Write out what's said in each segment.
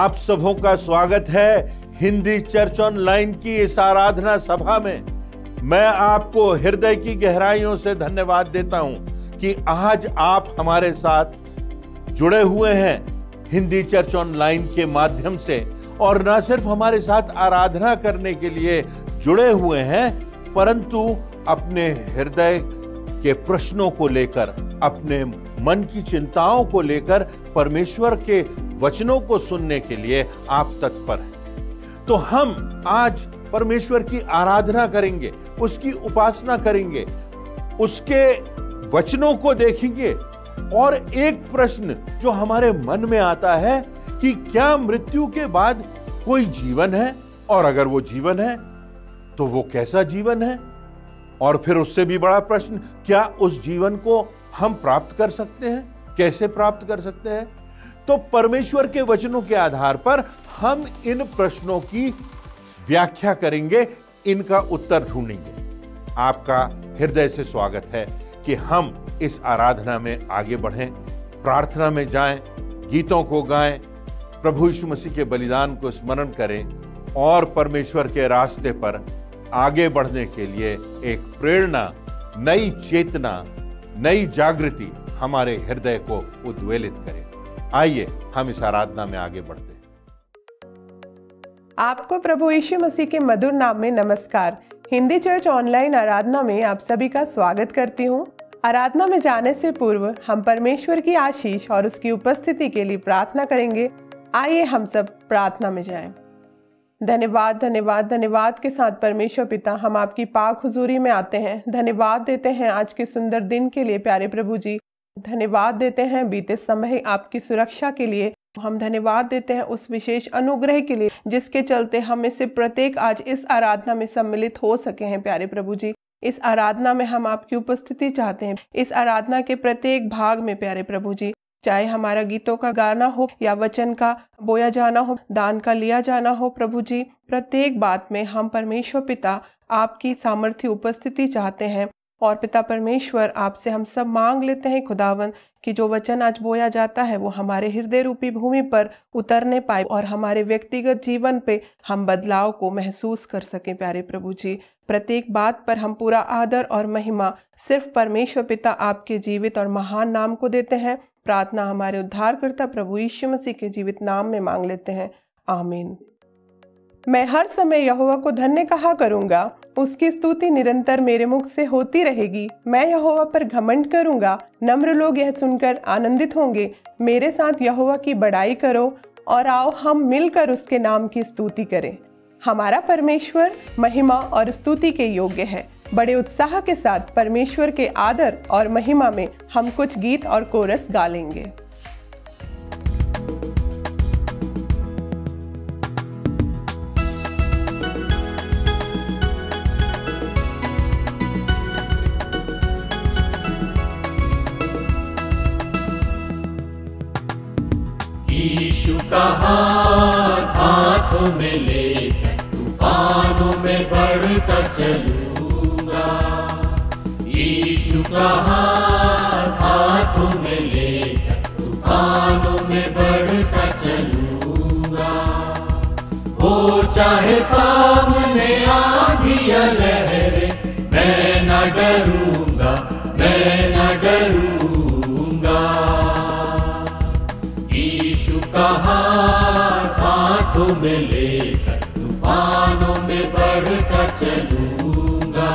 आप सबों का स्वागत है हिंदी चर्च ऑनलाइन की इस आराधना सभा में। मैं आपको हृदय की गहराइयों से धन्यवाद देता हूं कि आज आप हमारे साथ जुड़े हुए हैं हिंदी चर्च ऑनलाइन के माध्यम से, और न सिर्फ हमारे साथ आराधना करने के लिए जुड़े हुए हैं, परंतु अपने हृदय के प्रश्नों को लेकर, अपने मन की चिंताओं को लेकर परमेश्वर के वचनों को सुनने के लिए आप तत्पर हैं। तो हम आज परमेश्वर की आराधना करेंगे, उसकी उपासना करेंगे, उसके वचनों को देखेंगे, और एक प्रश्न जो हमारे मन में आता है कि क्या मृत्यु के बाद कोई जीवन है, और अगर वो जीवन है तो वो कैसा जीवन है, और फिर उससे भी बड़ा प्रश्न, क्या उस जीवन को हम प्राप्त कर सकते हैं, कैसे प्राप्त कर सकते हैं। तो परमेश्वर के वचनों के आधार पर हम इन प्रश्नों की व्याख्या करेंगे, इनका उत्तर ढूंढेंगे। आपका हृदय से स्वागत है कि हम इस आराधना में आगे बढ़ें, प्रार्थना में जाएं, गीतों को गाएं, प्रभु यीशु मसीह के बलिदान को स्मरण करें और परमेश्वर के रास्ते पर आगे बढ़ने के लिए एक प्रेरणा, नई चेतना, नई जागृति हमारे हृदय को उद्वेलित करें। आइए हम इस आराधना में आगे बढ़ते हैं। आपको प्रभु यीशु मसीह के मधुर नाम में नमस्कार। हिंदी चर्च ऑनलाइन आराधना में आप सभी का स्वागत करती हूँ। आराधना में जाने से पूर्व हम परमेश्वर की आशीष और उसकी उपस्थिति के लिए प्रार्थना करेंगे। आइए हम सब प्रार्थना में जाएं। धन्यवाद धन्यवाद धन्यवाद के साथ परमेश्वर पिता, हम आपकी पाक हुजूरी में आते हैं। धन्यवाद देते हैं आज के सुंदर दिन के लिए प्यारे प्रभु जी। धन्यवाद देते हैं बीते समय आपकी सुरक्षा के लिए। हम धन्यवाद देते हैं उस विशेष अनुग्रह के लिए जिसके चलते हम में से प्रत्येक आज इस आराधना में सम्मिलित हो सके हैं प्यारे प्रभु जी। इस आराधना में हम आपकी उपस्थिति चाहते हैं। इस आराधना के प्रत्येक भाग में प्यारे प्रभु जी, चाहे हमारा गीतों का गाना हो या वचन का बोया जाना हो, दान का लिया जाना हो, प्रभु जी प्रत्येक बात में हम परमेश्वर पिता आपकी सामर्थ्य उपस्थिति चाहते हैं। और पिता परमेश्वर, आपसे हम सब मांग लेते हैं खुदावन कि जो वचन आज बोया जाता है वो हमारे हृदय रूपी भूमि पर उतरने पाए और हमारे व्यक्तिगत जीवन पे हम बदलाव को महसूस कर सकें प्यारे प्रभु जी। प्रत्येक बात पर हम पूरा आदर और महिमा सिर्फ परमेश्वर पिता आपके जीवित और महान नाम को देते हैं। प्रार्थना हमारे उद्धारकर्ता प्रभु यीशु मसीह के जीवित नाम में मांग लेते हैं, आमीन। मैं हर समय यहोवा को धन्य कहा करूंगा, उसकी स्तुति निरंतर मेरे मुख से होती रहेगी। मैं यहोवा पर घमंड करूंगा, नम्र लोग यह सुनकर आनंदित होंगे। मेरे साथ यहोवा की बड़ाई करो और आओ हम मिलकर उसके नाम की स्तुति करें। हमारा परमेश्वर महिमा और स्तुति के योग्य है। बड़े उत्साह के साथ परमेश्वर के आदर और महिमा में हम कुछ गीत और कोरस गा लेंगे। यीशु का हाथ हाथों में लेकर तूफानों में बढ़ता चलूंगा। यीशु का हाथ हाथों में लेकर तूफानों में बढ़ता चलूंगा। वो चाहे सामने आंधी या लहरें, मैं न डरूंगा, मैं न डरूंगा। हाथ हाथों में लेकर तूफानों में बढ़ता चलूंगा।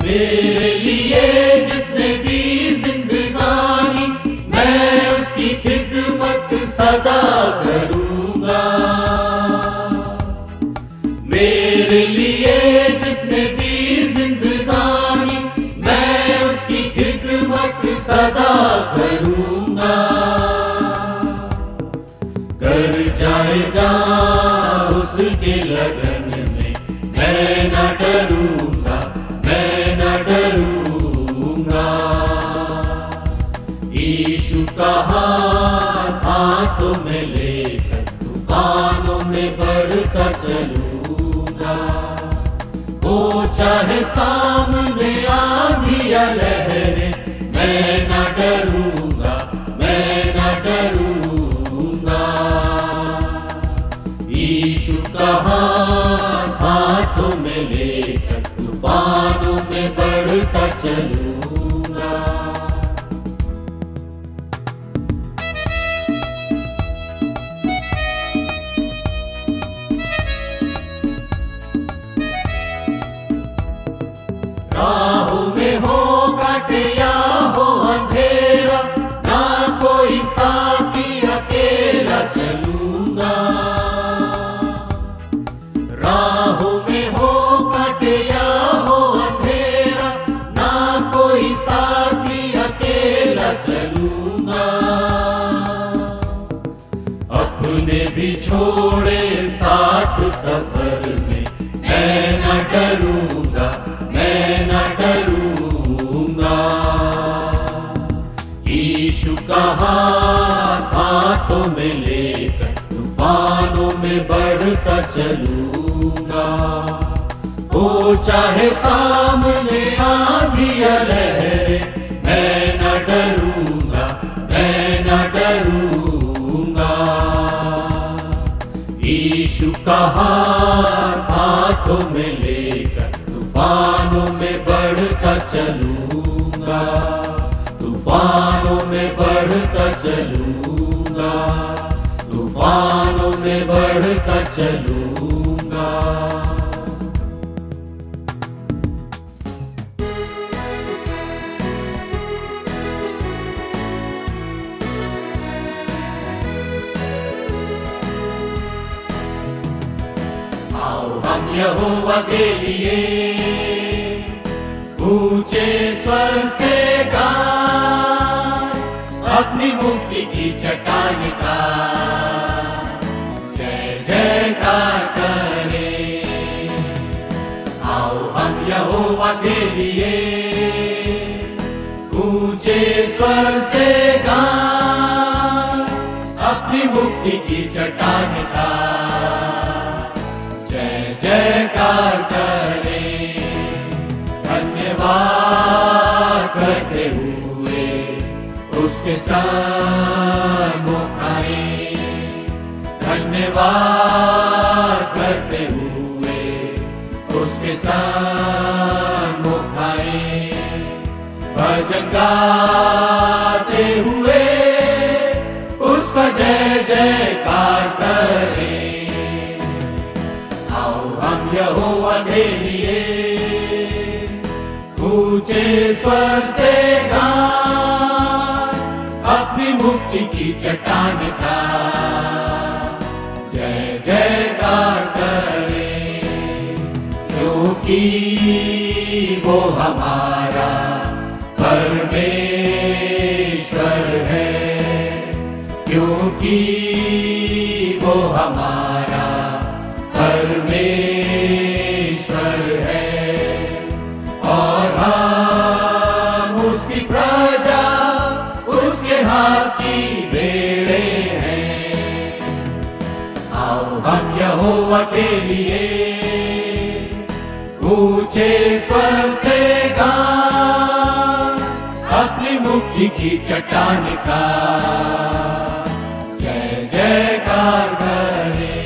मेरे लिए जिसने दी जिंदगानी, मैं उसकी खिदमत सदा करूंगा। मेरे लिए जिसने दी जिंदगानी, मैं उसकी खिदमत सदा करूंगा। कर जाए जा उसके लगन में, मैं न डरूंगा, मैं न डरूंगा। यीशु का हाथ हाथों में लेकर तूफानों में बढ़ता चलूंगा। वो चाहे सामने आंधी या लहरें, मैं न डरूंगा, मैं न डरूंगा। यीशु का हाथ हाथों में लेकर तूफानों में बढ़ता चलूंगा। राहों में हो काटे या हो अंधेरा, ना कोई साथी अकेला चलूंगा। राहों में हो काटे या हो अंधेरा, ना कोई साथी अकेला चलूंगा। अपने भी छोड़े साथ सफर में, मैं न डरूंगा, मैं न डरूंगा। यीशु का हाथ हाथों में लेकर तूफानों में बढ़ता चलूंगा। हो चाहे सामने आंधी या लहरें, मैं न डरूंगा, मैं न डरूंगा। यीशु का हाथ हाथों में लेकर तूफानों में बढ़ता चलूंगा, तूफानों में बढ़ता चलूंगा, तूफानों में बढ़ता चलूंगा। आओ हम यहोवा के लिए ऊंचे स्वर से गाएं, अपनी मुक्ति की चट्टान का जय जयकार करें। आओ हम यहोवा के लिए ऊंचे स्वर से गाएं, अपनी मुक्ति की चट्टान का जय जयकार करें। धन्यवाद करते हुए उसके संग खाएं, धन्यवाद करते हुए उसके संग खाएं। भजन गाते हुए उसका जय जयकार करें। आओ हम यहोवा के लिए ऊंचे स्वर से गाएं, अपनी मुक्ति की चट्टान का जय जयकार करें। क्योंकि वो हमारा परमेश्वर है, क्योंकि वो हमारा परमेश्वर है, और हम उसकी प्रजा, उसके हाथ की भेड़े हैं। आओ हम यहोवा के लिए ऊंचे स्वर से गाएं, अपनी मुक्ति की चट्टान का जय जयकार करें।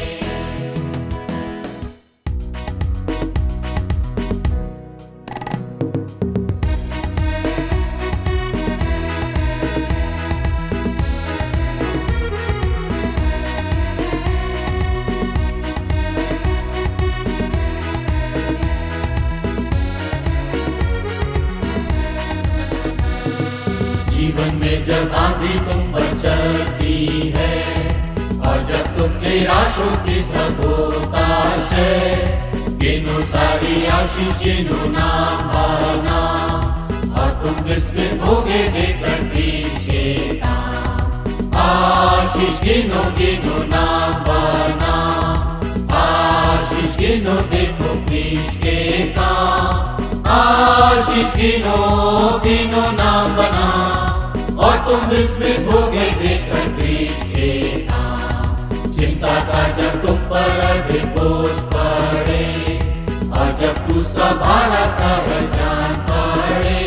जीवन में जब आंधी तुम पर चलती है, और जब तुम निराशों की सब होताश है, गिनो सारी आशीष, गिनो नाम नाम, और तुम विस्मित होगे देखकर पीछे नाम। आशीष गिनो गिनो नाम नाम, आशीष गिनो देखो पीछे काम। आशीष गिनो गिनो नाम बना, और तुम विस्मित होगे देखकर पीछे नाम। चिंता का जब तुम पर अधिक बोझ पड़े, और जब क्रूस का भारा सहज जान पड़े,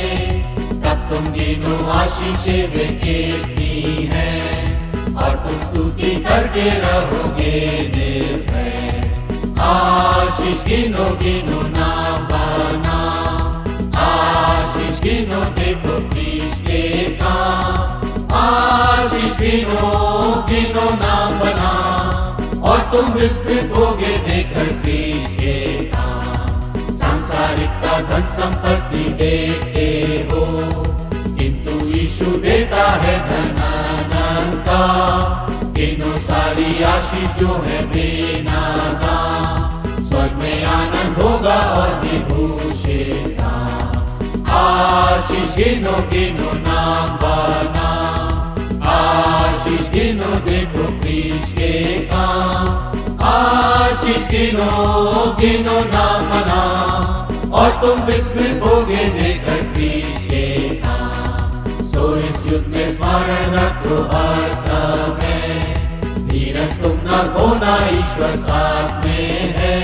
तब तुम गिनो आशीषें वे कितनी हैं, और तुम स्तुति करके रहोगे निर्भय। आशीष गिनो गिनो नाम बना, आशीष गिनो देखो क्रीश के काम। आशीष गिनो गिनो नाम बना, और तुम विस्मृत होगे देखकर क्रीश के काम। सांसारिकता धन संपत्ति देखते हो, किंतु यीशु देता है धन अनंता। गिनो सारी आशीष जो है बेनादान, स्वर्ग में आनंद होगा और विभूषित। आशीष गिनो गिनो नाम बना, आशीष गिनो देखो क्रीश के काम। आशीष गिनो गिनो नाम बना, और तुम विस्मित होगे देखकर क्रीश के काम। सो इस युग में स्मरण रखो हर समय, धीरज तुम न खोना ईश्वर साथ में है।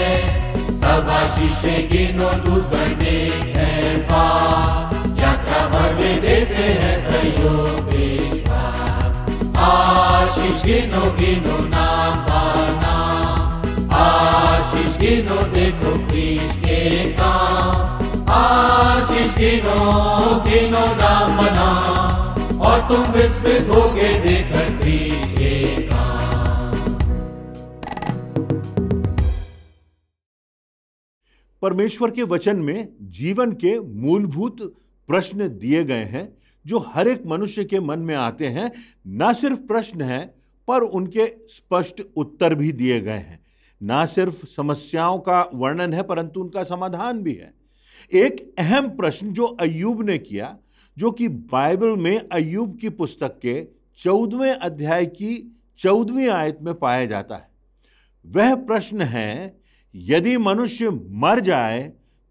सब आशीषें गिनो दूत बढ़ने है पास, यात्रा भर में देते हैं सहयोग विश्वास। आशीष गिनो गिनो नाम बना, आशीष गिनो देखो क्रीश के काम। आशीष गिनो गिनो नाम बना, और तुम विस्मित होगे देखकर क्रीश के काम। परमेश्वर के वचन में जीवन के मूलभूत प्रश्न दिए गए हैं जो हर एक मनुष्य के मन में आते हैं। ना सिर्फ प्रश्न हैं पर उनके स्पष्ट उत्तर भी दिए गए हैं। ना सिर्फ समस्याओं का वर्णन है परंतु उनका समाधान भी है। एक अहम प्रश्न जो अय्यूब ने किया, जो कि बाइबल में अय्यूब की पुस्तक के 14वें अध्याय की 14वीं आयत में पाया जाता है। वह प्रश्न है, यदि मनुष्य मर जाए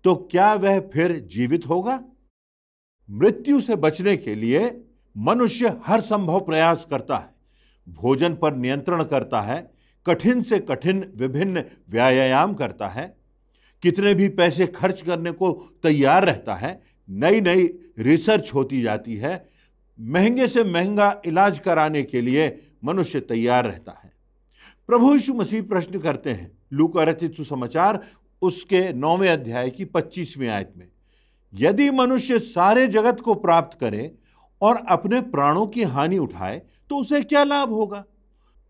तो क्या वह फिर जीवित होगा? मृत्यु से बचने के लिए मनुष्य हर संभव प्रयास करता है, भोजन पर नियंत्रण करता है, कठिन से कठिन विभिन्न व्यायाम करता है, कितने भी पैसे खर्च करने को तैयार रहता है, नई नई रिसर्च होती जाती है, महंगे से महंगा इलाज कराने के लिए मनुष्य तैयार रहता है। प्रभु यीशु मसीह प्रश्न करते हैं लूका रचित सुसमाचार उसके 9वें अध्याय की 25वीं आयत में, यदि मनुष्य सारे जगत को प्राप्त करे और अपने प्राणों की हानि उठाए तो उसे क्या लाभ होगा?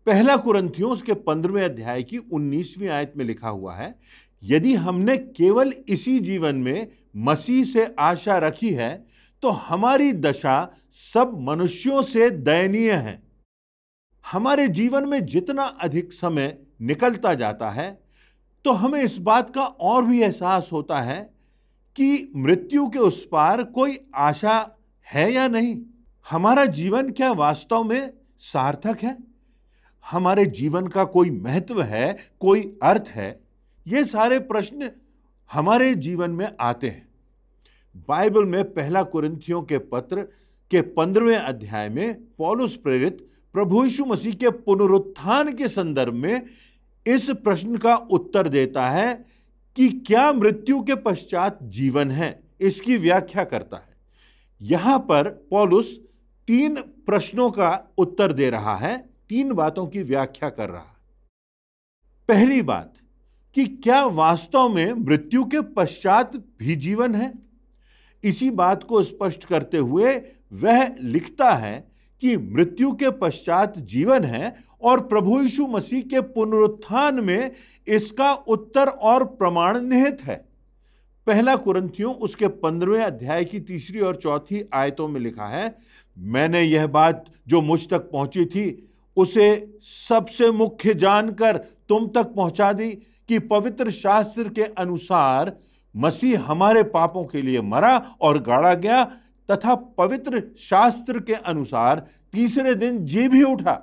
पहला कुरिन्थियों उसके 15वें अध्याय की 19वीं आयत में लिखा हुआ है, यदि हमने केवल इसी जीवन में मसीह से आशा रखी है तो हमारी दशा सब मनुष्यों से दयनीय है। हमारे जीवन में जितना अधिक समय निकलता जाता है तो हमें इस बात का और भी एहसास होता है कि मृत्यु के उस पार कोई आशा है या नहीं। हमारा जीवन क्या वास्तव में सार्थक है? हमारे जीवन का कोई महत्व है, कोई अर्थ है? ये सारे प्रश्न हमारे जीवन में आते हैं। बाइबल में पहला कुरिन्थियों के पत्र के 15वें अध्याय में पौलुस प्रेरित प्रभु यीशु मसीह के पुनरुत्थान के संदर्भ में इस प्रश्न का उत्तर देता है कि क्या मृत्यु के पश्चात जीवन है, इसकी व्याख्या करता है। यहां पर पौलुस 3 प्रश्नों का उत्तर दे रहा है, 3 बातों की व्याख्या कर रहा है। पहली बात कि क्या वास्तव में मृत्यु के पश्चात भी जीवन है? इसी बात को स्पष्ट करते हुए वह लिखता है कि मृत्यु के पश्चात जीवन है और प्रभु यीशु मसीह के पुनरुत्थान में इसका उत्तर और प्रमाण निहित है। पहला कुरिन्थियों उसके 15वें अध्याय की 3री और 4थी आयतों में लिखा है, मैंने यह बात जो मुझ तक पहुंची थी उसे सबसे मुख्य जानकर तुम तक पहुंचा दी कि पवित्र शास्त्र के अनुसार मसीह हमारे पापों के लिए मरा और गाड़ा गया तथा पवित्र शास्त्र के अनुसार तीसरे दिन जी भी उठा।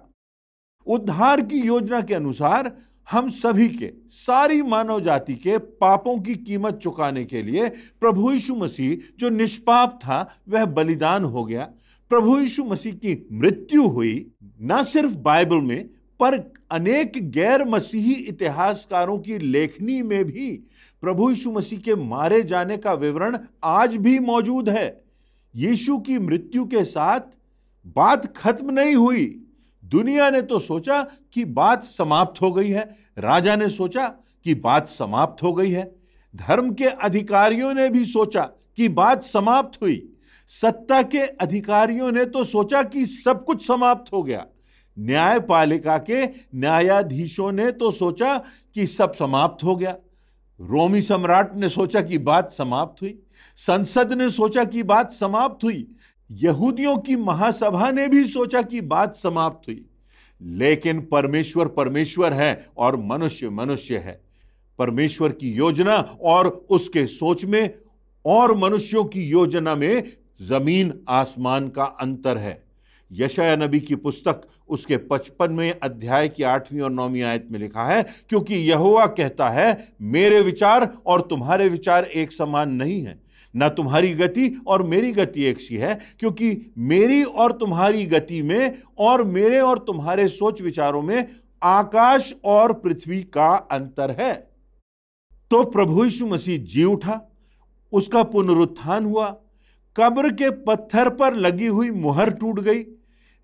उद्धार की योजना के अनुसार हम सभी के, सारी मानव जाति के पापों की कीमत चुकाने के लिए प्रभु यीशु मसीह जो निष्पाप था वह बलिदान हो गया। प्रभु यीशु मसीह की मृत्यु हुई, ना सिर्फ बाइबल में पर अनेक गैर मसीही इतिहासकारों की लेखनी में भी प्रभु यीशु मसीह के मारे जाने का विवरण आज भी मौजूद है। यीशु की मृत्यु के साथ बात खत्म नहीं हुई। दुनिया ने तो सोचा कि बात समाप्त हो गई है, राजा ने सोचा कि बात समाप्त हो गई है, धर्म के अधिकारियों ने भी सोचा कि बात समाप्त हुई, सत्ता के अधिकारियों ने तो सोचा कि सब कुछ समाप्त हो गया, न्यायपालिका के न्यायाधीशों ने तो सोचा कि सब समाप्त हो गया, रोमी सम्राट ने सोचा कि बात समाप्त हुई, संसद ने सोचा कि बात समाप्त हुई, यहूदियों की महासभा ने भी सोचा कि बात समाप्त हुई। लेकिन परमेश्वर परमेश्वर है और मनुष्य मनुष्य है। परमेश्वर की योजना और उसके सोच में और मनुष्यों की योजना में जमीन आसमान का अंतर है। यशायाह नबी की पुस्तक उसके 55वें अध्याय की 8वीं और 9वीं आयत में लिखा है, क्योंकि यहोवा कहता है, मेरे विचार और तुम्हारे विचार एक समान नहीं है, न तुम्हारी गति और मेरी गति एक सी है, क्योंकि मेरी और तुम्हारी गति में और मेरे और तुम्हारे सोच विचारों में आकाश और पृथ्वी का अंतर है। तो प्रभु यीशु मसीह जी उठा, उसका पुनरुत्थान हुआ, कब्र के पत्थर पर लगी हुई मुहर टूट गई,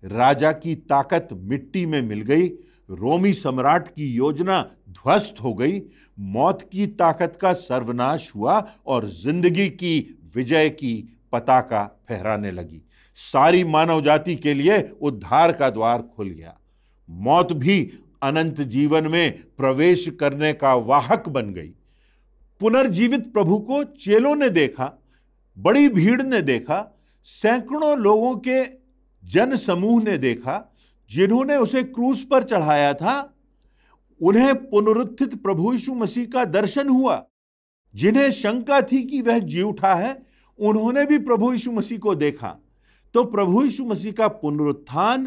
राजा की ताकत मिट्टी में मिल गई, रोमी सम्राट की योजना ध्वस्त हो गई, मौत की ताकत का सर्वनाश हुआ और जिंदगी की विजय की पताका फहराने लगी। सारी मानव जाति के लिए उद्धार का द्वार खुल गया। मौत भी अनंत जीवन में प्रवेश करने का वाहक बन गई। पुनर्जीवित प्रभु को चेलों ने देखा, बड़ी भीड़ ने देखा, सैकड़ों लोगों के जन समूह ने देखा जिन्होंने उसे क्रूस पर चढ़ाया था। उन्हें पुनरुत्थित प्रभु यीशु मसीह का दर्शन हुआ। जिन्हें शंका थी कि वह जी उठा है, उन्होंने भी प्रभु यीशु मसीह को देखा। तो प्रभु यीशु मसीह का पुनरुत्थान,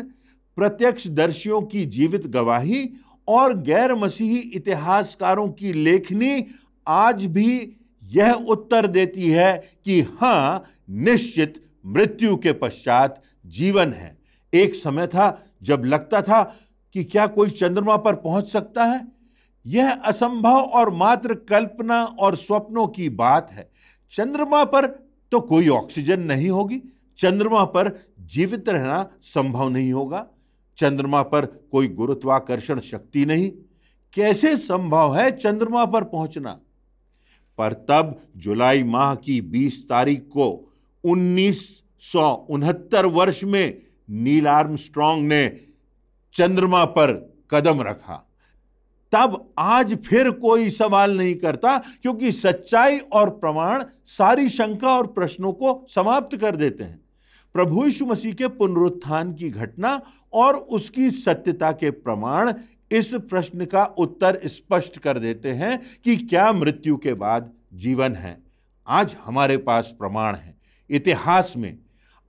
प्रत्यक्षदर्शियों की जीवित गवाही और गैर मसीही इतिहासकारों की लेखनी आज भी यह उत्तर देती है कि हां, निश्चित मृत्यु के पश्चात जीवन है। एक समय था जब लगता था कि क्या कोई चंद्रमा पर पहुंच सकता है? यह असंभव और मात्र कल्पना और स्वप्नों की बात है। चंद्रमा पर तो कोई ऑक्सीजन नहीं होगी, चंद्रमा पर जीवित रहना संभव नहीं होगा, चंद्रमा पर कोई गुरुत्वाकर्षण शक्ति नहीं। कैसे संभव है चंद्रमा पर पहुंचना? पर तब जुलाई माह की 20 तारीख को 1969 वर्ष में नील आर्मस्ट्रांग ने चंद्रमा पर कदम रखा। तब आज फिर कोई सवाल नहीं करता, क्योंकि सच्चाई और प्रमाण सारी शंका और प्रश्नों को समाप्त कर देते हैं। प्रभु यीशु मसीह के पुनरुत्थान की घटना और उसकी सत्यता के प्रमाण इस प्रश्न का उत्तर स्पष्ट कर देते हैं कि क्या मृत्यु के बाद जीवन है। आज हमारे पास प्रमाण है। इतिहास में,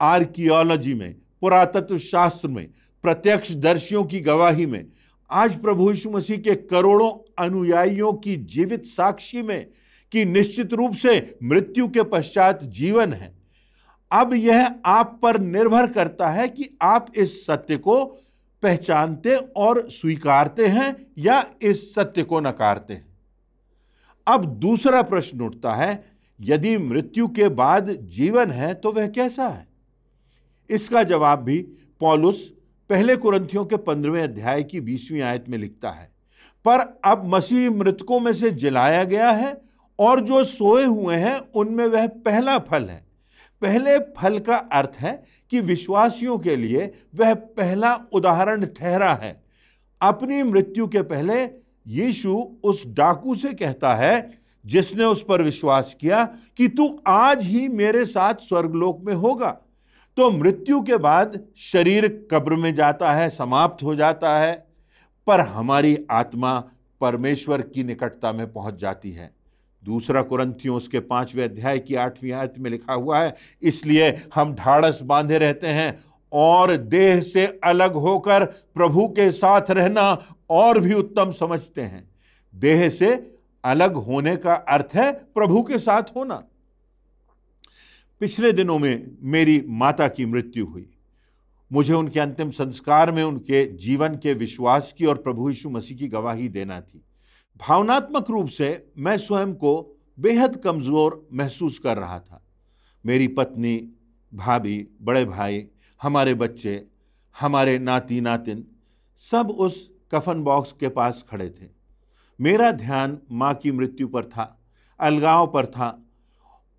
आर्कियोलॉजी में, पुरातत्व शास्त्र में, प्रत्यक्षदर्शियों की गवाही में, आज प्रभु यीशु मसीह के करोड़ों अनुयायियों की जीवित साक्षी में कि निश्चित रूप से मृत्यु के पश्चात जीवन है। अब यह आप पर निर्भर करता है कि आप इस सत्य को पहचानते और स्वीकारते हैं या इस सत्य को नकारते हैं। अब दूसरा प्रश्न उठता है, यदि मृत्यु के बाद जीवन है तो वह कैसा है? इसका जवाब भी पौलुस पहले कुरिन्थियों के 15वें अध्याय की 20वीं आयत में लिखता है, पर अब मसीह मृतकों में से जिलाया गया है और जो सोए हुए हैं उनमें वह पहला फल है। पहले फल का अर्थ है कि विश्वासियों के लिए वह पहला उदाहरण ठहरा है। अपनी मृत्यु के पहले यीशु उस डाकू से कहता है जिसने उस पर विश्वास किया कि तू आज ही मेरे साथ स्वर्गलोक में होगा। तो मृत्यु के बाद शरीर कब्र में जाता है, समाप्त हो जाता है, पर हमारी आत्मा परमेश्वर की निकटता में पहुंच जाती है। दूसरा कुरिन्थियों उसके 5वें अध्याय की 8वीं आयत में लिखा हुआ है, इसलिए हम ढाढ़स बांधे रहते हैं और देह से अलग होकर प्रभु के साथ रहना और भी उत्तम समझते हैं। देह से अलग होने का अर्थ है प्रभु के साथ होना। पिछले दिनों में मेरी माता की मृत्यु हुई। मुझे उनके अंतिम संस्कार में उनके जीवन के विश्वास की और प्रभु यीशु मसीह की गवाही देना थी। भावनात्मक रूप से मैं स्वयं को बेहद कमजोर महसूस कर रहा था। मेरी पत्नी, भाभी, बड़े भाई, हमारे बच्चे, हमारे नाती नातिन सब उस कफन बॉक्स के पास खड़े थे। मेरा ध्यान मां की मृत्यु पर था, अलगाव पर था,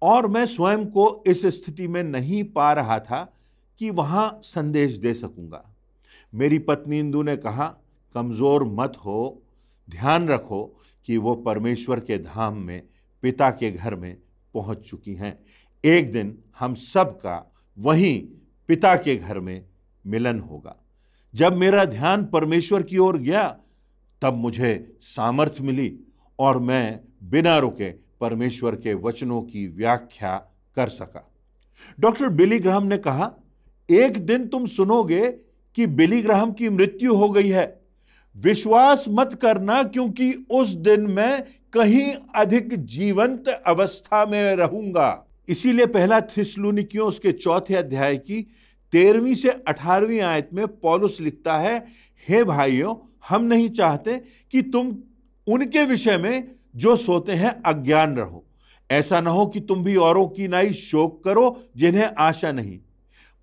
और मैं स्वयं को इस स्थिति में नहीं पा रहा था कि वहां संदेश दे सकूंगा। मेरी पत्नी इंदु ने कहा, कमजोर मत हो, ध्यान रखो कि वो परमेश्वर के धाम में, पिता के घर में पहुंच चुकी हैं। एक दिन हम सब का वहीं पिता के घर में मिलन होगा। जब मेरा ध्यान परमेश्वर की ओर गया तब मुझे सामर्थ्य मिली और मैं बिना रुके परमेश्वर के वचनों की व्याख्या कर सका। डॉक्टर बिली ग्राहम ने कहा, एक दिन तुम सुनोगे कि बिली ग्राहम की मृत्यु हो गई है। विश्वास मत करना, क्योंकि उस दिन मैं कहीं अधिक जीवंत अवस्था में रहूंगा। इसीलिए पहला थिस्सलुनीकियों उसके 4 अध्याय की 13वीं से 18वीं आयत में पौलुस लिखता है, हे भाइयों, हम नहीं चाहते कि तुम उनके विषय में जो सोते हैं अज्ञान रहो। ऐसा ना हो कि तुम भी औरों की नाई शोक करो जिन्हें आशा नहीं।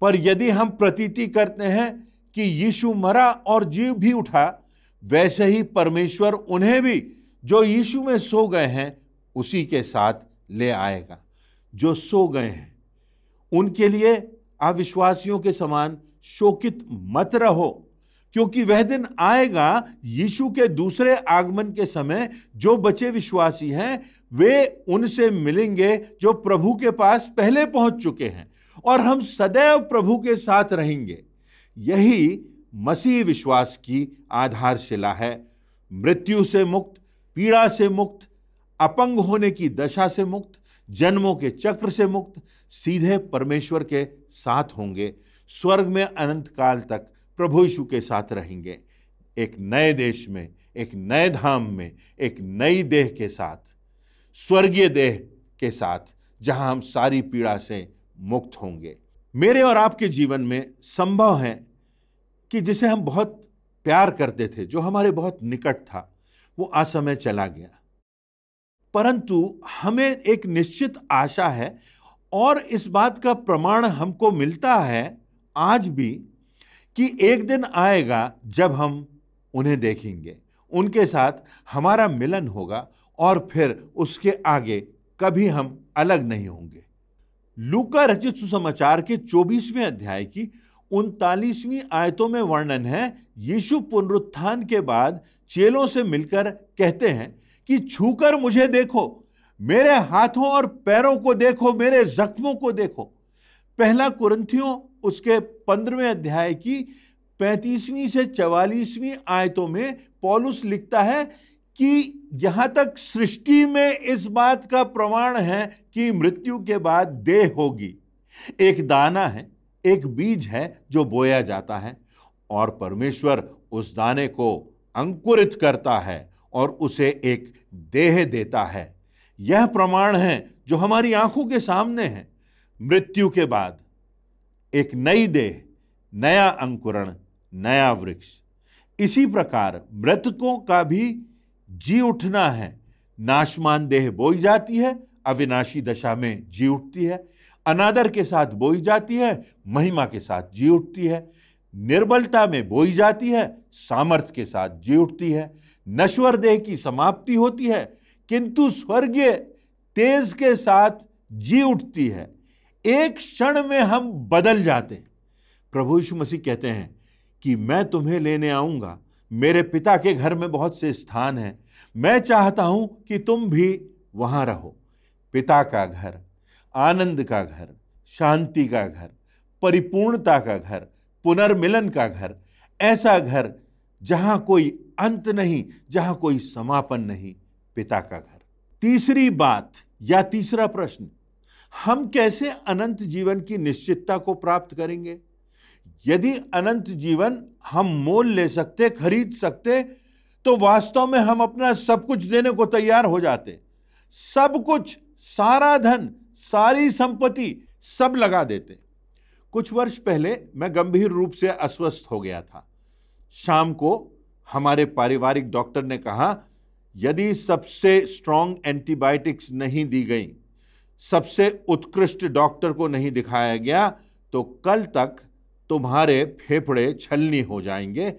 पर यदि हम प्रतीति करते हैं कि यीशु मरा और जी भी उठा, वैसे ही परमेश्वर उन्हें भी जो यीशु में सो गए हैं उसी के साथ ले आएगा। जो सो गए हैं उनके लिए अविश्वासियों के समान शोकित मत रहो, क्योंकि वह दिन आएगा यीशु के दूसरे आगमन के समय जो बचे विश्वासी हैं वे उनसे मिलेंगे जो प्रभु के पास पहले पहुंच चुके हैं, और हम सदैव प्रभु के साथ रहेंगे। यही मसीह विश्वास की आधारशिला है। मृत्यु से मुक्त, पीड़ा से मुक्त, अपंग होने की दशा से मुक्त, जन्मों के चक्र से मुक्त, सीधे परमेश्वर के साथ होंगे। स्वर्ग में अनंत काल तक प्रभु यीशु के साथ रहेंगे। एक नए देश में, एक नए धाम में, एक नई देह के साथ, स्वर्गीय देह के साथ, जहां हम सारी पीड़ा से मुक्त होंगे। मेरे और आपके जीवन में संभव है कि जिसे हम बहुत प्यार करते थे, जो हमारे बहुत निकट था, वो असमय चला गया। परंतु हमें एक निश्चित आशा है, और इस बात का प्रमाण हमको मिलता है आज भी कि एक दिन आएगा जब हम उन्हें देखेंगे, उनके साथ हमारा मिलन होगा, और फिर उसके आगे कभी हम अलग नहीं होंगे। लूका रचित सुसमाचार के 24वें अध्याय की 39वीं आयतों में वर्णन है, यीशु पुनरुत्थान के बाद चेलों से मिलकर कहते हैं कि छूकर मुझे देखो, मेरे हाथों और पैरों को देखो, मेरे जख्मों को देखो। पहला कुरिन्थियों उसके 15वें अध्याय की 35वीं से 44वीं आयतों में पौलुस लिखता है कि यहां तक सृष्टि में इस बात का प्रमाण है कि मृत्यु के बाद देह होगी। एक दाना है, एक बीज है जो बोया जाता है, और परमेश्वर उस दाने को अंकुरित करता है और उसे एक देह देता है। यह प्रमाण है जो हमारी आंखों के सामने है। मृत्यु के बाद एक नई देह, नया अंकुरण, नया वृक्ष। इसी प्रकार मृतकों का भी जी उठना है। नाशमान देह बोई जाती है, अविनाशी दशा में जी उठती है। अनादर के साथ बोई जाती है, महिमा के साथ जी उठती है। निर्बलता में बोई जाती है, सामर्थ के साथ जी उठती है। नश्वर देह की समाप्ति होती है, किंतु स्वर्गीय तेज के साथ जी उठती है। एक क्षण में हम बदल जाते हैं। प्रभु यीशु मसीह कहते हैं कि मैं तुम्हें लेने आऊंगा, मेरे पिता के घर में बहुत से स्थान हैं, मैं चाहता हूं कि तुम भी वहां रहो। पिता का घर, आनंद का घर, शांति का घर, परिपूर्णता का घर, पुनर्मिलन का घर, ऐसा घर जहां कोई अंत नहीं, जहां कोई समापन नहीं, पिता का घर। तीसरी बात या तीसरा प्रश्न, हम कैसे अनंत जीवन की निश्चितता को प्राप्त करेंगे? यदि अनंत जीवन हम मोल ले सकते, खरीद सकते, तो वास्तव में हम अपना सब कुछ देने को तैयार हो जाते। सब कुछ, सारा धन, सारी संपत्ति सब लगा देते। कुछ वर्ष पहले मैं गंभीर रूप से अस्वस्थ हो गया था। शाम को हमारे पारिवारिक डॉक्टर ने कहा, यदि सबसे स्ट्रॉन्ग एंटीबायोटिक्स नहीं दी गई, सबसे उत्कृष्ट डॉक्टर को नहीं दिखाया गया, तो कल तक तुम्हारे फेफड़े छलनी हो जाएंगे,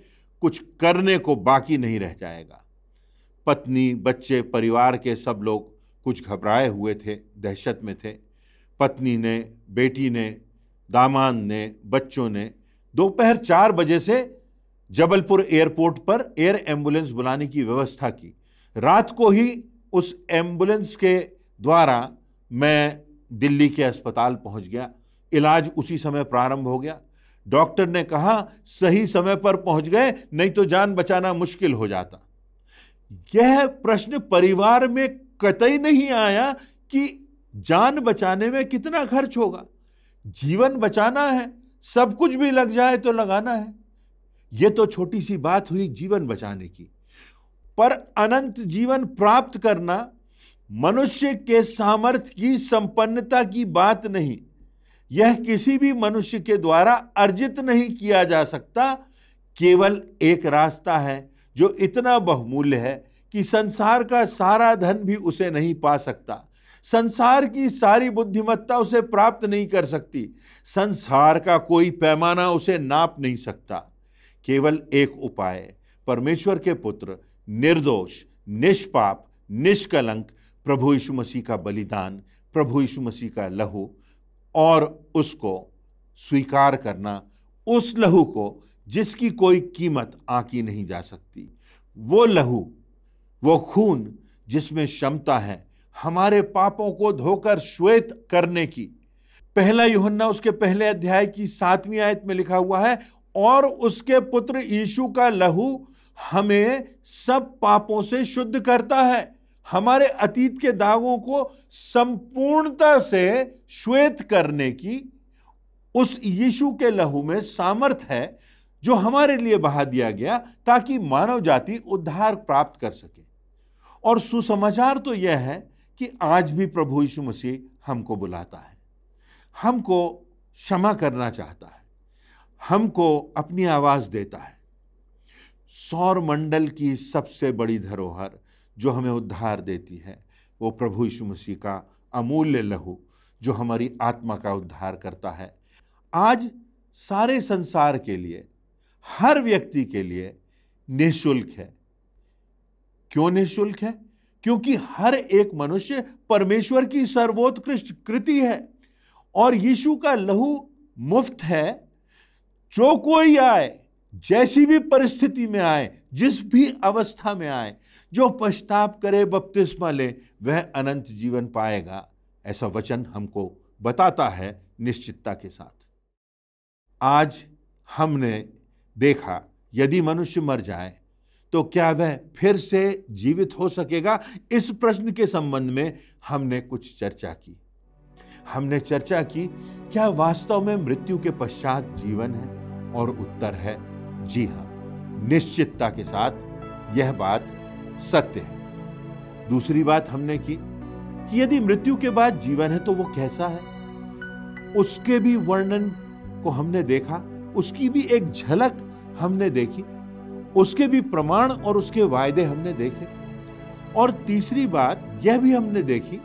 कुछ करने को बाकी नहीं रह जाएगा। पत्नी, बच्चे, परिवार के सब लोग कुछ घबराए हुए थे, दहशत में थे। पत्नी ने, बेटी ने, दामाद ने, बच्चों ने दोपहर 4 बजे से जबलपुर एयरपोर्ट पर एयर एम्बुलेंस बुलाने की व्यवस्था की। रात को ही उस एम्बुलेंस के द्वारा मैं दिल्ली के अस्पताल पहुंच गया। इलाज उसी समय प्रारंभ हो गया। डॉक्टर ने कहा, सही समय पर पहुंच गए, नहीं तो जान बचाना मुश्किल हो जाता। यह प्रश्न परिवार में कतई नहीं आया कि जान बचाने में कितना खर्च होगा। जीवन बचाना है, सब कुछ भी लग जाए तो लगाना है। यह तो छोटी सी बात हुई जीवन बचाने की, पर अनंत जीवन प्राप्त करना मनुष्य के सामर्थ्य की, संपन्नता की बात नहीं। यह किसी भी मनुष्य के द्वारा अर्जित नहीं किया जा सकता। केवल एक रास्ता है जो इतना बहुमूल्य है कि संसार का सारा धन भी उसे नहीं पा सकता, संसार की सारी बुद्धिमत्ता उसे प्राप्त नहीं कर सकती, संसार का कोई पैमाना उसे नाप नहीं सकता। केवल एक उपाय, परमेश्वर के पुत्र, निर्दोष, निष्पाप, निष्कलंक प्रभु यीशु मसीह का बलिदान, प्रभु यीशु मसीह का लहू, और उसको स्वीकार करना, उस लहू को जिसकी कोई कीमत आंकी नहीं जा सकती। वो लहू, वो खून जिसमें क्षमता है हमारे पापों को धोकर श्वेत करने की। पहला यूहन्ना उसके पहले अध्याय की 7वीं आयत में लिखा हुआ है, और उसके पुत्र यीशु का लहू हमें सब पापों से शुद्ध करता है। हमारे अतीत के दागों को संपूर्णता से श्वेत करने की उस यीशु के लहू में सामर्थ है, जो हमारे लिए बहा दिया गया ताकि मानव जाति उद्धार प्राप्त कर सके। और सुसमाचार तो यह है कि आज भी प्रभु यीशु मसीह हमको बुलाता है, हमको क्षमा करना चाहता है, हमको अपनी आवाज देता है। सौर मंडल की सबसे बड़ी धरोहर जो हमें उद्धार देती है, वो प्रभु यीशु मसीह का अमूल्य लहू, जो हमारी आत्मा का उद्धार करता है। आज सारे संसार के लिए, हर व्यक्ति के लिए निःशुल्क है। क्यों निःशुल्क है? क्योंकि हर एक मनुष्य परमेश्वर की सर्वोत्कृष्ट कृति है, और यीशु का लहू मुफ्त है। जो कोई आए, जैसी भी परिस्थिति में आए, जिस भी अवस्था में आए, जो पश्चाताप करे, बपतिस्मा ले, वह अनंत जीवन पाएगा। ऐसा वचन हमको बताता है निश्चितता के साथ। आज हमने देखा, यदि मनुष्य मर जाए तो क्या वह फिर से जीवित हो सकेगा? इस प्रश्न के संबंध में हमने कुछ चर्चा की। हमने चर्चा की, क्या वास्तव में मृत्यु के पश्चात जीवन है? और उत्तर है जी हां, निश्चितता के साथ यह बात सत्य है। दूसरी बात हमने की कि यदि मृत्यु के बाद जीवन है तो वो कैसा है, उसके भी वर्णन को हमने देखा, उसकी भी एक झलक हमने देखी, उसके भी प्रमाण और उसके वायदे हमने देखे। और तीसरी बात यह भी हमने देखी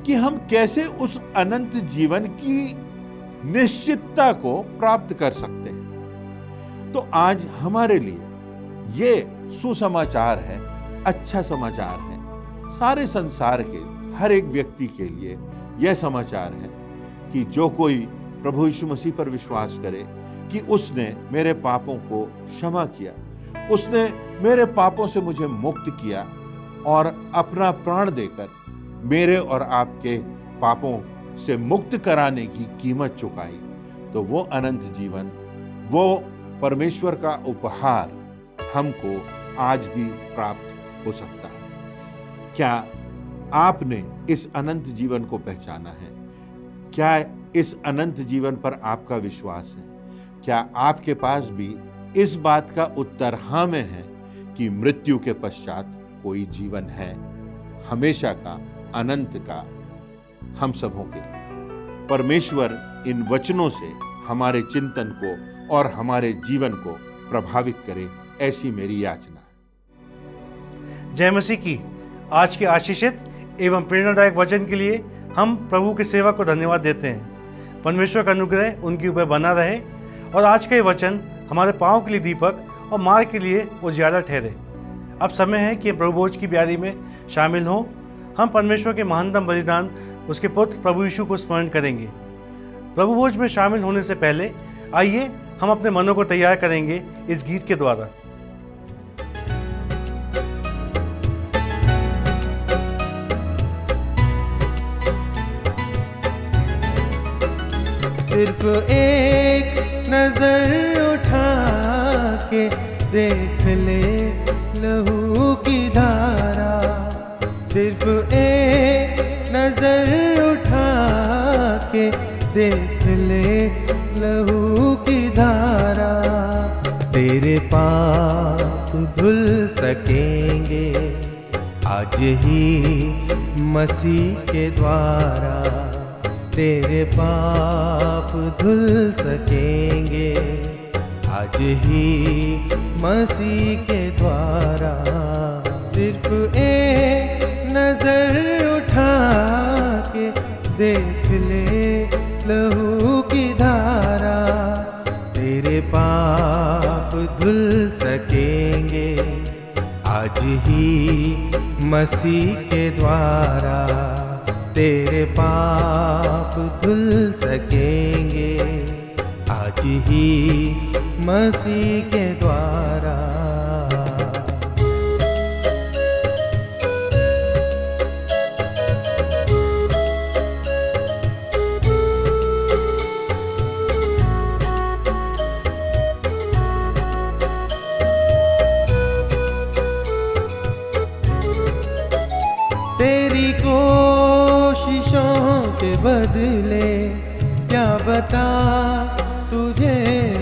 कि हम कैसे उस अनंत जीवन की निश्चितता को प्राप्त कर सकते हैं। तो आज हमारे लिए ये सुसमाचार है, अच्छा समाचार है। सारे संसार के हर एक व्यक्ति के लिए यह समाचार है कि जो कोई प्रभु यीशु मसीह पर विश्वास करे कि उसने मेरे पापों को क्षमा किया, उसने मेरे पापों से मुझे मुक्त किया और अपना प्राण देकर मेरे और आपके पापों से मुक्त कराने की कीमत चुकाई, तो वो अनंत जीवन, वो परमेश्वर का उपहार हमको आज भी प्राप्त हो सकता है। क्या आपने इस अनंत जीवन को पहचाना है? क्या इस अनंत जीवन पर आपका विश्वास है? क्या आपके पास भी इस बात का उत्तर हाँ में है कि मृत्यु के पश्चात कोई जीवन है, हमेशा का, अनंत का, हम सबों के लिए? परमेश्वर इन वचनों से हमारे चिंतन को और हमारे जीवन को प्रभावित करे, ऐसी मेरी याचना है। जय मसीह की। आज के आशीषित एवं प्रेरणादायक वचन के लिए हम प्रभु की सेवा को धन्यवाद देते हैं। परमेश्वर का अनुग्रह उनके ऊपर बना रहे और आज का ये वचन हमारे पाँव के लिए दीपक और मार्ग के लिए उजियाला ठहरे। अब समय है कि प्रभु भोज की ब्यारी में शामिल हों। हम परमेश्वर के महानतम बलिदान, उसके पुत्र प्रभु यीशु को स्मरण करेंगे। प्रभु भोज में शामिल होने से पहले आइए हम अपने मनों को तैयार करेंगे इस गीत के द्वारा। सिर्फ एक नजर उठा के देख ले लहू की धारा, सिर्फ एक नजर उठा के देख ले लहू की धारा। तेरे पाप धुल सकेंगे आज ही मसीह के द्वारा, तेरे पाप धुल सकेंगे आज ही मसीह के द्वारा। सिर्फ एक नजर उठा के देख ले लहू की धारा, तेरे पाप धुल सकेंगे आज ही मसीह के द्वारा, तेरे पाप धुल सकेंगे आज ही मसीह के द्वारा। तेरी कोशिशों के बदले क्या बता तुझे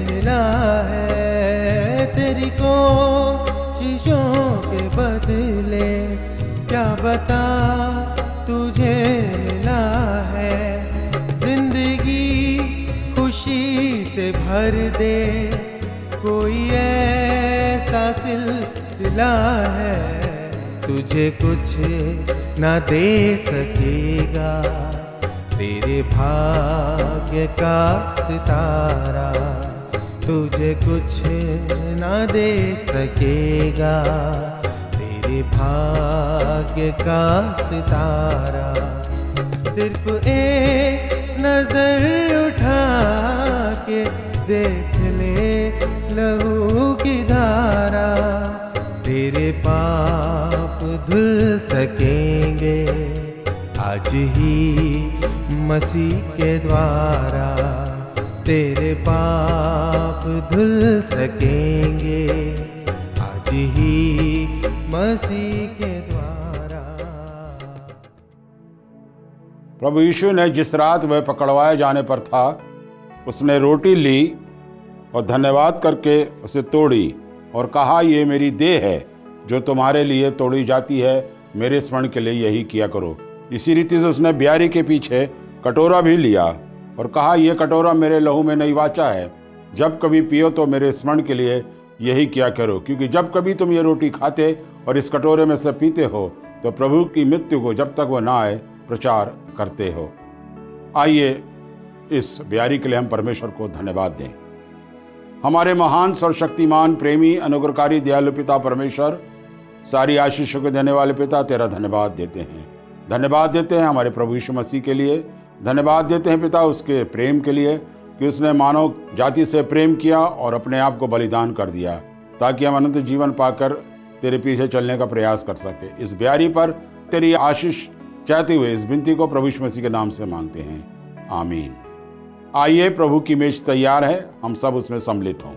मिला है, तेरी कोशिशों के बदले क्या बता तुझे मिला है। जिंदगी खुशी से भर दे कोई ऐसा सिलसिला है, तुझे कुछ ना दे सकेगा तेरे भाग्य का सितारा, तुझे कुछ ना दे सकेगा तेरे भाग्य का सितारा। सिर्फ एक नजर उठा के देख ले लहू की धारा, तेरे पाप धुल सकेंगे आज ही मसीह के द्वारा, तेरे पाप धुल सकेंगे आज ही मसीह के द्वारा। प्रभु यीशु ने जिस रात वह पकड़वाए जाने पर था, उसने रोटी ली और धन्यवाद करके उसे तोड़ी और कहा, ये मेरी देह है जो तुम्हारे लिए तोड़ी जाती है, मेरे स्मरण के लिए यही किया करो। इसी रीति से उसने ब्यारी के पीछे कटोरा भी लिया और कहा, यह कटोरा मेरे लहू में नई वाचा है, जब कभी पियो तो मेरे स्मरण के लिए यही किया करो। क्योंकि जब कभी तुम ये रोटी खाते और इस कटोरे में से पीते हो तो प्रभु की मृत्यु को जब तक वह ना आए प्रचार करते हो। आइए इस ब्यारी के लिए हम परमेश्वर को धन्यवाद दें। हमारे महान सर्वशक्तिमान प्रेमी अनुग्रहकारी दयालु पिता परमेश्वर, सारी आशीषों को देने वाले पिता, तेरा धन्यवाद देते हैं। धन्यवाद देते हैं हमारे प्रभु यीशु मसीह के लिए। धन्यवाद देते हैं पिता उसके प्रेम के लिए कि उसने मानव जाति से प्रेम किया और अपने आप को बलिदान कर दिया ताकि हम अनंत जीवन पाकर तेरे पीछे चलने का प्रयास कर सके। इस ब्यारी पर तेरी आशीष चाहते हुए इस विनती को प्रभु यीशु मसीह के नाम से मांगते हैं, आमीन। आइए, प्रभु की मेज तैयार है, हम सब उसमें सम्मिलित हों।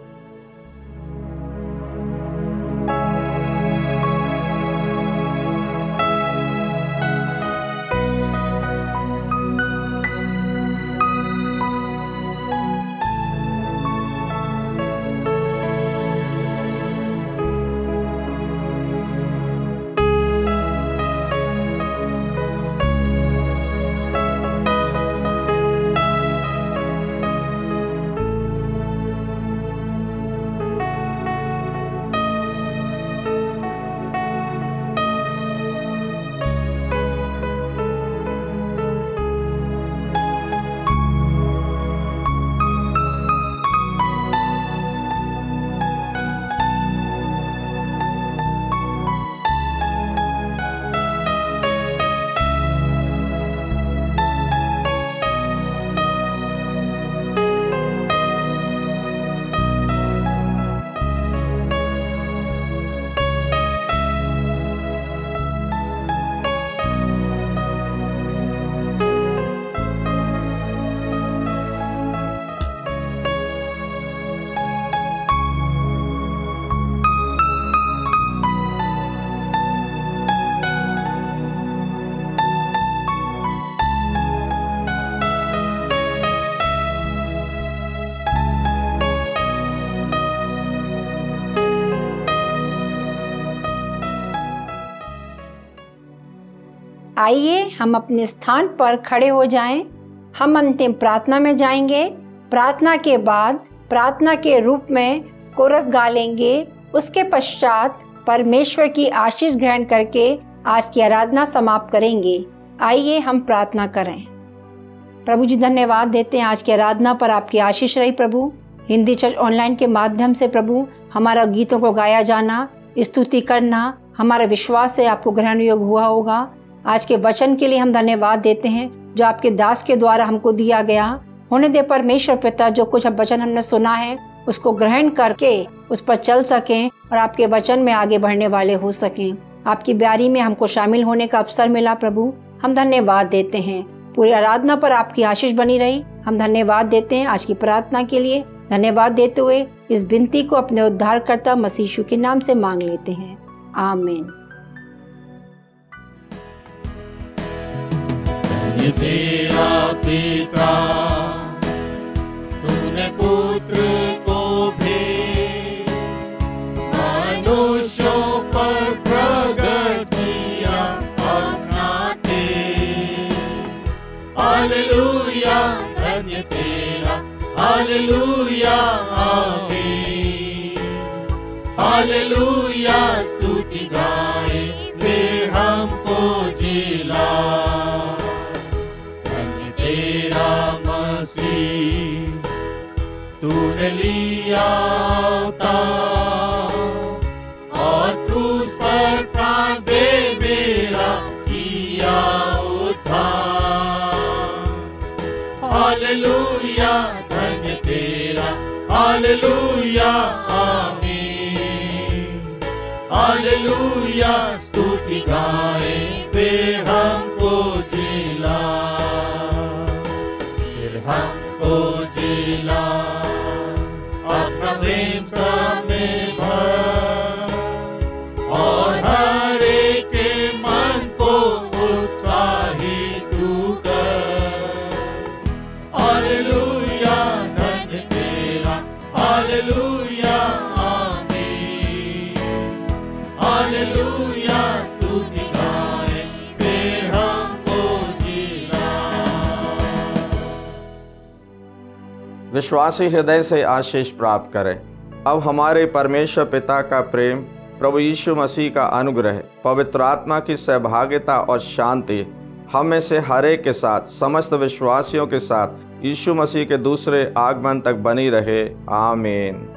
आइए हम अपने स्थान पर खड़े हो जाएं। हम अंतिम प्रार्थना में जाएंगे। प्रार्थना के बाद प्रार्थना के रूप में कोरस गा लेंगे। उसके पश्चात परमेश्वर की आशीष ग्रहण करके आज की आराधना समाप्त करेंगे। आइए हम प्रार्थना करें। प्रभु जी, धन्यवाद देते हैं आज की आराधना पर आपकी आशीष रही प्रभु। हिंदी चर्च ऑनलाइन के माध्यम से प्रभु हमारा गीतों को गाया जाना, स्तुति करना हमारा विश्वास से आपको ग्रहण योग्य हुआ होगा। आज के वचन के लिए हम धन्यवाद देते हैं जो आपके दास के द्वारा हमको दिया गया। होने दे परमेश्वर पिता, जो कुछ अब वचन हमने सुना है उसको ग्रहण करके उस पर चल सकें और आपके वचन में आगे बढ़ने वाले हो सकें। आपकी ब्यारी में हमको शामिल होने का अवसर मिला प्रभु, हम धन्यवाद देते हैं। पूरी आराधना पर आपकी आशीष बनी रही। हम धन्यवाद देते हैं आज की प्रार्थना के लिए। धन्यवाद देते हुए इस विनती को अपने उद्धारकर्ता मसीह यीशु के नाम से मांग लेते हैं, आमीन। ये तेरा पिता, तूने पुत्र को भेज मनुष्यों पर प्रगट किया अपना तेज। हालेलुया, धन्य तेरा, हालेलुया, आमीन। हालेलुया, स्तुति गाए वे हमको जिला। धन्य तेरा मसीह, तूने लिया अवतार और क्रूस पर प्राण दे मेरा किया उद्धार। हालेलुया, धन्य तेरा, हालेलुया, आमीन। हालेलुया, स्तुति गाए वे हमको जिला। फिर हमको जिला अपना प्रेम में भर और हर एक के मन को उत्साहित तू कर। हालेलुया, धन्य तेरा, हालेलुया, आमीन। हालेलुया, स्तुति गाए वे हमको जिला। विश्वासी हृदय से आशीष प्राप्त करें। अब हमारे परमेश्वर पिता का प्रेम, प्रभु यीशु मसीह का अनुग्रह, पवित्र आत्मा की सहभागिता और शांति हम में से हर एक के साथ, समस्त विश्वासियों के साथ यीशु मसीह के दूसरे आगमन तक बनी रहे, आमीन।